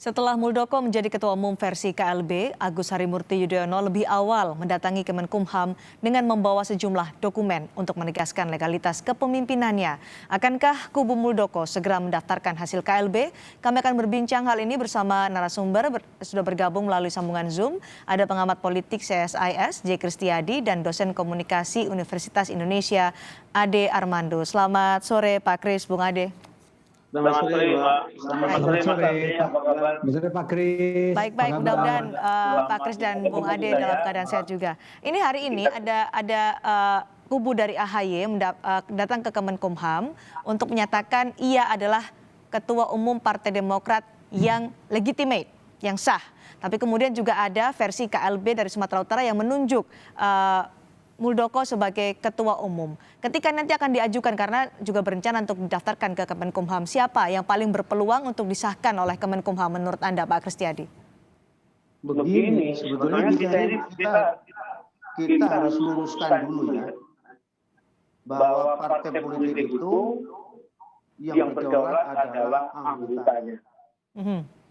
Setelah Muldoko menjadi Ketua Umum versi KLB, Agus Harimurti Yudhoyono lebih awal mendatangi Kemenkumham dengan membawa sejumlah dokumen untuk menegaskan legalitas kepemimpinannya. Akankah kubu Muldoko segera mendaftarkan hasil KLB? Kami akan berbincang hal ini bersama narasumber sudah bergabung melalui sambungan Zoom. Ada pengamat politik CSIS, J. Kristiadi, dan dosen komunikasi Universitas Indonesia, Ade Armando. Selamat sore Pak Kris, Bung Ade. Selamat sore, Mbak. Selamat sore, Apa kabar? Pak Kris. Baik, mudah-mudahan Pak Kris dan Bung Ade dalam keadaan sehat juga. Ini hari ini ada kubu dari AHY datang ke Kemenkumham untuk menyatakan ia adalah Ketua Umum Partai Demokrat yang legitimate, yang sah. Tapi kemudian juga ada versi KLB dari Sumatera Utara yang menunjuk Muldoko sebagai Ketua Umum. Ketika nanti akan diajukan, karena juga berencana untuk didaftarkan ke Kemenkumham, siapa yang paling berpeluang untuk disahkan oleh Kemenkumham menurut Anda, Pak Kristiadi? Begini, sebetulnya kita harus luruskan dulu ya, bahwa partai politik itu yang berdaulat adalah anggotanya.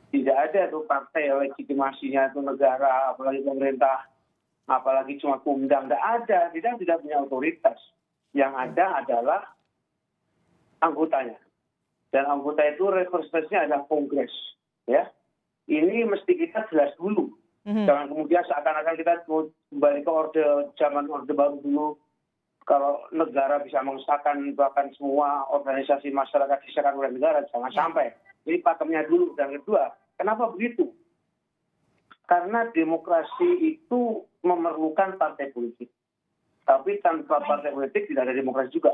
Tidak ada tuh partai legitimasinya itu negara, apalagi pemerintah, apalagi cuma Pemdam, tidak ada. Kita tidak punya otoritas. Yang ada adalah anggotanya. Dan anggota itu representasinya adalah Kongres. Ya, ini mesti kita jelas dulu. Jangan kemudian seakan-akan kita kembali ke zaman orde baru dulu. Kalau negara bisa mengesahkan bahkan semua organisasi masyarakat disahkan oleh negara, jangan sampai. Ini pakemnya dulu. Dan kedua, kenapa begitu? Karena demokrasi itu memerlukan partai politik. Tapi tanpa partai politik tidak ada demokrasi juga.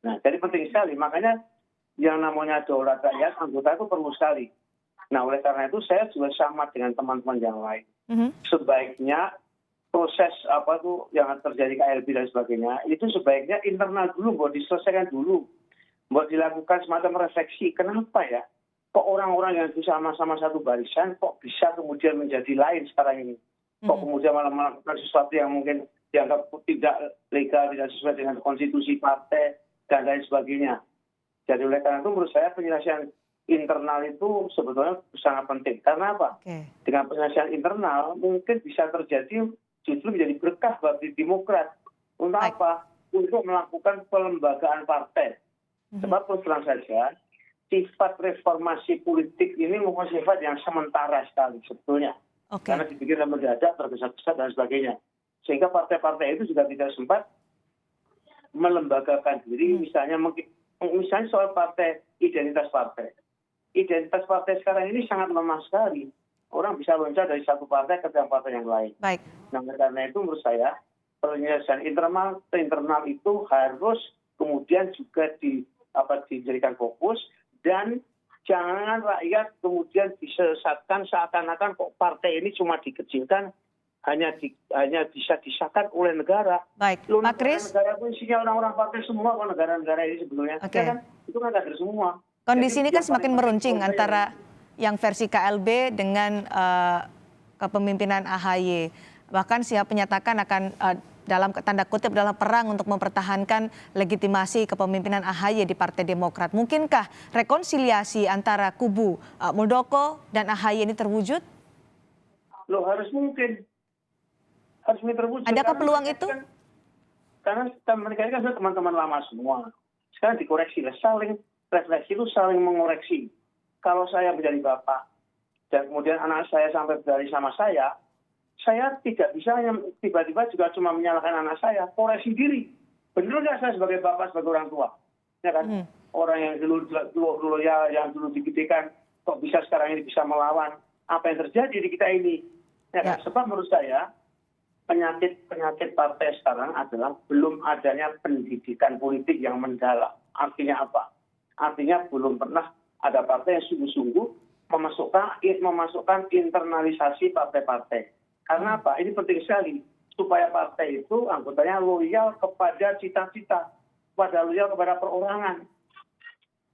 Nah, jadi penting sekali. Makanya yang namanya daulat rakyat, anggota itu perlu sekali. Nah, oleh karena itu saya juga sama dengan teman-teman yang lain. Sebaiknya proses apa tuh yang terjadi KLB dan sebagainya, itu sebaiknya internal dulu, buat diselesaikan dulu. Buat dilakukan semacam refleksi. Kenapa ya? Kok orang-orang yang itu sama-sama satu barisan, kok bisa kemudian menjadi lain sekarang ini? Kok kemudian malah melakukan sesuatu yang mungkin dianggap tidak legal, tidak sesuai dengan konstitusi partai, dan lain sebagainya. Jadi oleh karena itu menurut saya penyelesaian internal itu sebetulnya sangat penting. Karena apa? Dengan penyelesaian internal mungkin bisa terjadi justru menjadi berkah bagi Demokrat. Untuk apa? Untuk melakukan pelembagaan partai. Sebab terus terang saja, sifat reformasi politik ini merupakan sifat yang sementara sekali sebetulnya. Karena dipikir mendadak, tergesa-gesa dan sebagainya. Sehingga partai-partai itu juga tidak sempat melembagakan diri. Misalnya soal partai, identitas partai. Identitas partai sekarang ini sangat lemah sekali. Orang bisa loncat dari satu partai ke partai yang lain. Nah, karena itu menurut saya penyelesaian internal itu harus kemudian juga dijadikan fokus. Dan jangan rakyat kemudian disesatkan seakan-akan kok partai ini cuma dikecilkan, hanya bisa disahkan oleh negara. Pak Kris. Negara itu isinya orang-orang partai semua, kok negara-negara ini sebetulnya. Itu kan kader semua. Kondisi ini kan semakin meruncing antara yang versi KLB dengan kepemimpinan AHY. Bahkan siap menyatakan akan dalam tanda kutip dalam perang untuk mempertahankan legitimasi kepemimpinan AHY di Partai Demokrat. Mungkinkah rekonsiliasi antara kubu Muldoko dan AHY ini terwujud? Loh, harus mungkin. Harus terwujud. Adakah peluang itu? Karena mereka ini kan sudah teman-teman lama semua. Sekarang dikoreksi. Saling refleksi itu saling mengoreksi. Kalau saya menjadi bapak dan kemudian anak saya sampai berlari sama saya tidak bisa hanya tiba-tiba juga cuma menyalahkan anak saya. Koreksi diri. Benar nggak saya sebagai bapak, sebagai orang tua? Ya kan? Orang yang dulu yang dulu digedekan, kok bisa sekarang ini bisa melawan apa yang terjadi di kita ini? Ya kan? Sebab menurut saya penyakit partai sekarang adalah belum adanya pendidikan politik yang mendalam. Artinya apa? Artinya belum pernah ada partai yang sungguh-sungguh memasukkan internalisasi partai-partai. Karena apa? Ini penting sekali. Supaya partai itu anggotanya loyal kepada cita-cita. Loyal kepada perorangan.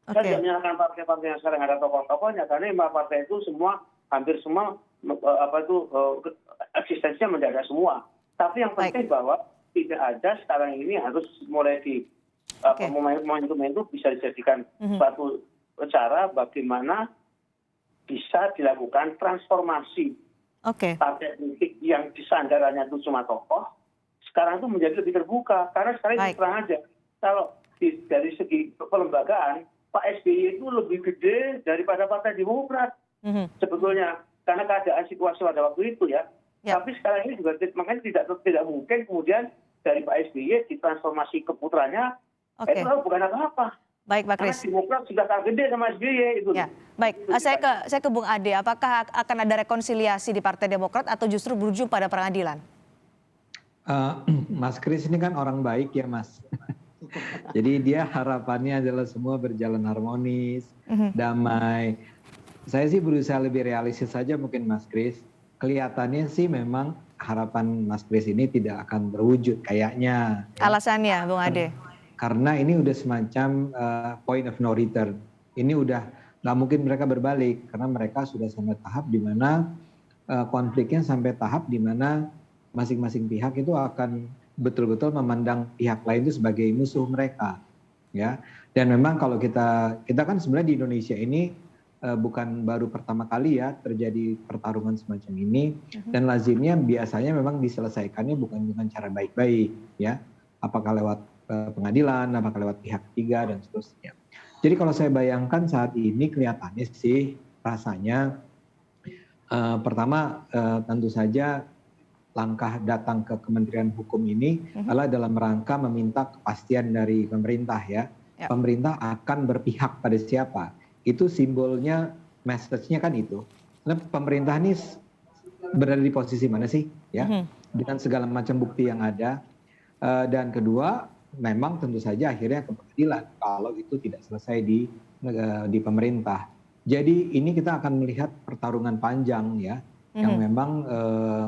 Saya tidak menyalahkan partai-partai yang sekarang ada tokoh-tokohnya. Karena partai itu hampir semua eksistensinya menjaga semua. Tapi yang penting bahwa tidak ada sekarang ini harus mulai momentum itu bisa dijadikan suatu cara bagaimana bisa dilakukan transformasi Oke. partai politik yang disandarannya itu cuma tokoh, sekarang itu menjadi lebih terbuka. Karena sekarang Baik. terang aja, kalau dari segi pelembagaan, Pak SBY itu lebih gede daripada Partai Demokrat sebetulnya. Karena keadaan situasi pada waktu itu ya. Ya. Tapi sekarang ini juga makanya tidak mungkin kemudian dari Pak SBY ditransformasi ke putranya, Oke. itu bukan apa-apa. Baik, Pak Karena Kris. Demokrat sudah kalah gede sama SBY itu. Ya, baik. Saya ke Bung Ade. Apakah akan ada rekonsiliasi di Partai Demokrat atau justru berujung pada pengadilan? Mas Kris ini kan orang baik ya Mas. Jadi dia harapannya adalah semua berjalan harmonis, damai. Saya sih berusaha lebih realistis saja mungkin Mas Kris. Kelihatannya sih memang harapan Mas Kris ini tidak akan terwujud kayaknya. Alasannya, Bung Ade? Karena ini udah semacam point of no return. Ini udah nggak mungkin mereka berbalik karena mereka sudah sampai tahap di mana konfliknya sampai tahap di mana masing-masing pihak itu akan betul-betul memandang pihak lain itu sebagai musuh mereka, ya. Dan memang kalau kita kan sebenarnya di Indonesia ini bukan baru pertama kali ya terjadi pertarungan semacam ini, dan lazimnya biasanya memang diselesaikannya bukan dengan cara baik-baik, ya. Apakah lewat pengadilan, apakah lewat pihak ketiga dan seterusnya. Jadi kalau saya bayangkan saat ini kelihatannya sih rasanya pertama tentu saja langkah datang ke Kementerian Hukum ini adalah dalam rangka meminta kepastian dari pemerintah ya. Pemerintah akan berpihak pada siapa. Itu simbolnya, message-nya kan itu. Karena pemerintah ini berada di posisi mana sih ya? Dengan segala macam bukti yang ada. Dan kedua, memang tentu saja akhirnya ke pengadilan kalau itu tidak selesai di pemerintah. Jadi ini kita akan melihat pertarungan panjang ya. Yang memang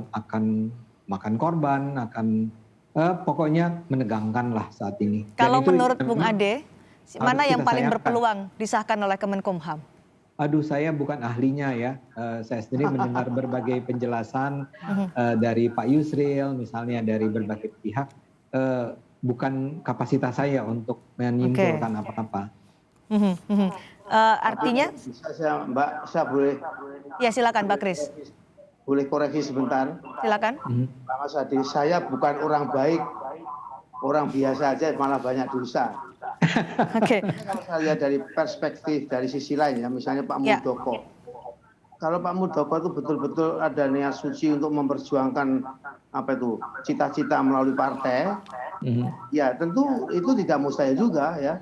akan makan korban, akan pokoknya menegangkan lah saat ini. Kalau menurut Bung Ade, mana yang paling berpeluang disahkan oleh Kemenkumham? Aduh, saya bukan ahlinya ya. Saya sendiri mendengar berbagai penjelasan dari Pak Yusril, misalnya dari berbagai pihak. Bukan kapasitas saya untuk menyimpulkan apa-apa. Artinya? Mbak, saya boleh? Ya silakan, Pak Kris. Boleh koreksi sebentar? Silakan. Pak Mas Adi, saya bukan orang baik, orang biasa aja malah banyak dosa. Oke. Kalau saya lihat dari perspektif dari sisi lain ya, misalnya Pak Muldoko. Kalau Pak Muldoko itu betul-betul ada niat suci untuk memperjuangkan cita-cita melalui partai, ya tentu itu tidak mustahil juga ya.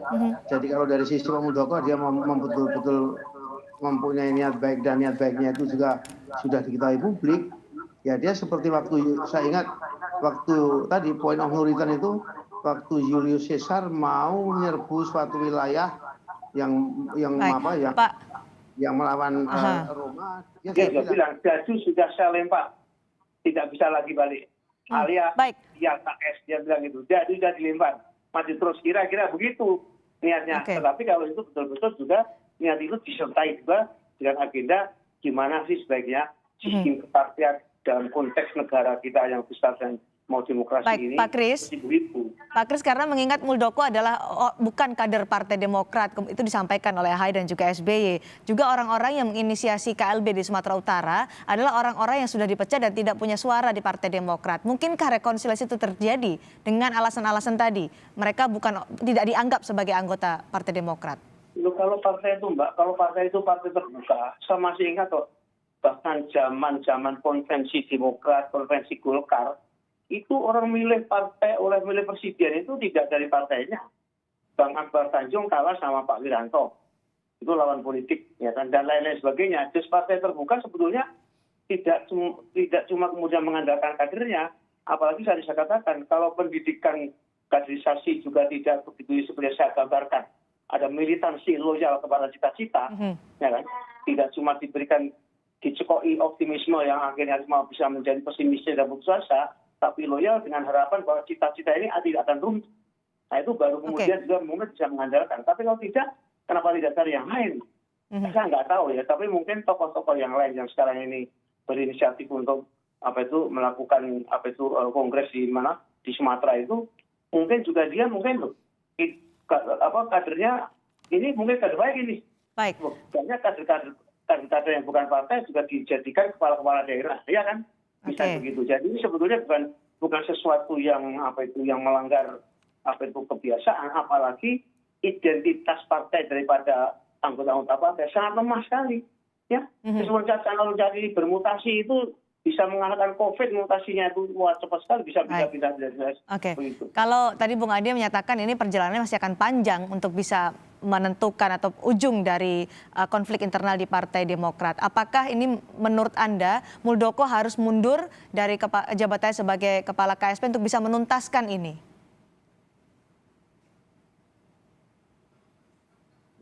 Jadi kalau dari sisi Pak Muldoko dia betul-betul mempunyai niat baik dan niat baiknya itu juga sudah diketahui publik, ya dia seperti waktu saya ingat waktu tadi point of no return itu waktu Julius Caesar mau menyerbu suatu wilayah yang melawan Roma, dia bilang Daju sudah saya lempar, tidak bisa lagi balik. Alias dia KS, dia bilang itu Daju sudah dilempar, mati terus, kira-kira begitu niatnya. Tetapi kalau itu betul-betul juga niat itu disertai juga dengan agenda gimana sih sebaiknya sistem kepartian dalam konteks negara kita yang besar dan mau demokrasi ini. Pak Kris. Pak Kris, karena mengingat Muldoko adalah bukan kader Partai Demokrat, itu disampaikan oleh AHY dan juga SBY. Juga orang-orang yang menginisiasi KLB di Sumatera Utara adalah orang-orang yang sudah dipecat dan tidak punya suara di Partai Demokrat. Mungkinkah rekonsiliasi itu terjadi dengan alasan-alasan tadi? Mereka tidak dianggap sebagai anggota Partai Demokrat. Kalau partai itu Mbak, kalau partai itu partai terbuka, saya masih ingat kok, bahkan zaman konvensi Demokrat, konvensi Golkar, itu orang milih partai, milih presiden itu tidak dari partainya. Bang Akbar Tanjung kalah sama Pak Wiranto, itu lawan politik, ya kan, dan lain-lain sebagainya. Jadi partai terbuka sebetulnya tidak cuma kemudian mengandalkan kadernya, apalagi saya katakan kalau pendidikan kaderisasi juga tidak begitu seperti saya gambarkan. Ada militansi loyal kepada cita-cita, ya kan? Tidak cuma dicekoi optimisme yang akhirnya mau bisa menjadi pesimis dan putus asa, tapi loyal dengan harapan bahwa cita-cita ini tidak akan runtuh. Nah itu baru kemudian juga mungkin bisa mengandalkan. Tapi kalau tidak, kenapa tidak cari yang lain? Saya nggak tahu ya. Tapi mungkin tokoh-tokoh yang lain yang sekarang ini berinisiatif untuk melakukan kongres di Sumatera itu, mungkin juga dia kadernya ini mungkin kader baik ini. Baik. Banyak kader-kader kader-kader yang bukan partai juga dijadikan kepala-kepala daerah, ya kan? Bisa begitu. Jadi ini sebetulnya bukan sesuatu yang yang melanggar kebiasaan, apalagi identitas partai daripada anggota-anggota partai sangat lemah sekali. Ya, meskipun kalau jadi bermutasi itu bisa mengalahkan COVID, mutasinya itu cepat sekali, bisa. Oke. Kalau tadi Bung Ade menyatakan ini perjalanannya masih akan panjang untuk bisa menentukan atau ujung dari konflik internal di Partai Demokrat. Apakah ini menurut Anda Muldoko harus mundur dari jabatannya sebagai kepala KSP untuk bisa menuntaskan ini?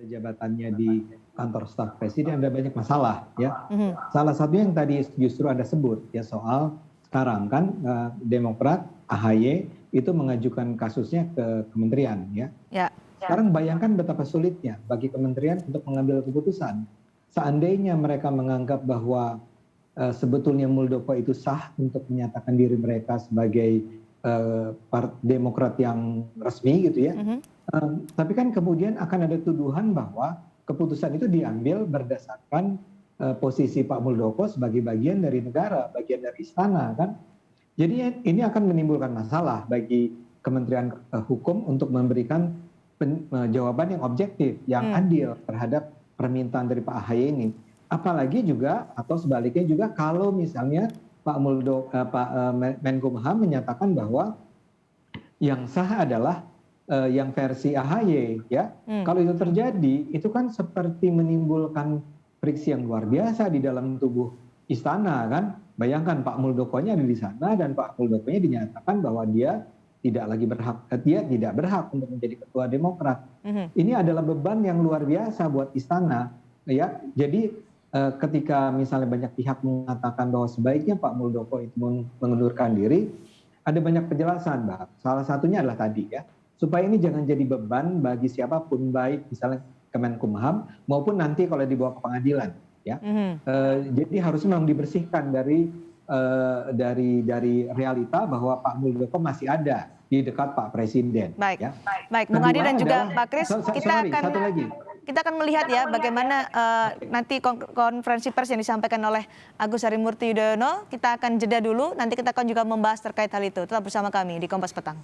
Jabatannya di kantor staf presiden ada banyak masalah, ya. Salah satunya yang tadi justru Anda sebut, ya, soal sekarang kan Demokrat AHY itu mengajukan kasusnya ke kementerian, ya. Sekarang bayangkan betapa sulitnya bagi kementerian untuk mengambil keputusan. Seandainya mereka menganggap bahwa sebetulnya Muldoko itu sah untuk menyatakan diri mereka sebagai Demokrat yang resmi, gitu ya. Tapi kan kemudian akan ada tuduhan bahwa keputusan itu diambil berdasarkan posisi Pak Muldoko sebagai bagian dari negara, bagian dari istana, kan. Jadi ini akan menimbulkan masalah bagi Kementerian Hukum untuk memberikan jawaban yang objektif, yang adil terhadap permintaan dari Pak AHY ini. Apalagi juga atau sebaliknya juga kalau misalnya Pak Menkumham menyatakan bahwa yang sah adalah yang versi AHY, ya. Kalau itu terjadi, itu kan seperti menimbulkan friksi yang luar biasa di dalam tubuh istana, kan. Bayangkan Pak Muldokonya ada di sana dan Pak Muldokonya dinyatakan bahwa dia tidak berhak untuk menjadi ketua Demokrat. Ini adalah beban yang luar biasa buat istana, ya. Jadi ketika misalnya banyak pihak mengatakan bahwa sebaiknya Pak Muldoko itu mengundurkan diri, ada banyak penjelasan, Mbak. Salah satunya adalah tadi, ya, supaya ini jangan jadi beban bagi siapapun, baik misalnya Kemenkumham maupun nanti kalau dibawa ke pengadilan, ya. Jadi harusnya memang dibersihkan dari realita bahwa Pak Muldoko masih ada di dekat Pak Presiden. Baik, ya. Baik, Bung Adi dan juga Pak Kris, kita akan melihat ya bagaimana nanti konferensi pers yang disampaikan oleh Agus Harimurti Yudhoyono. Kita akan jeda dulu, nanti kita akan juga membahas terkait hal itu. Tetap bersama kami di Kompas Petang.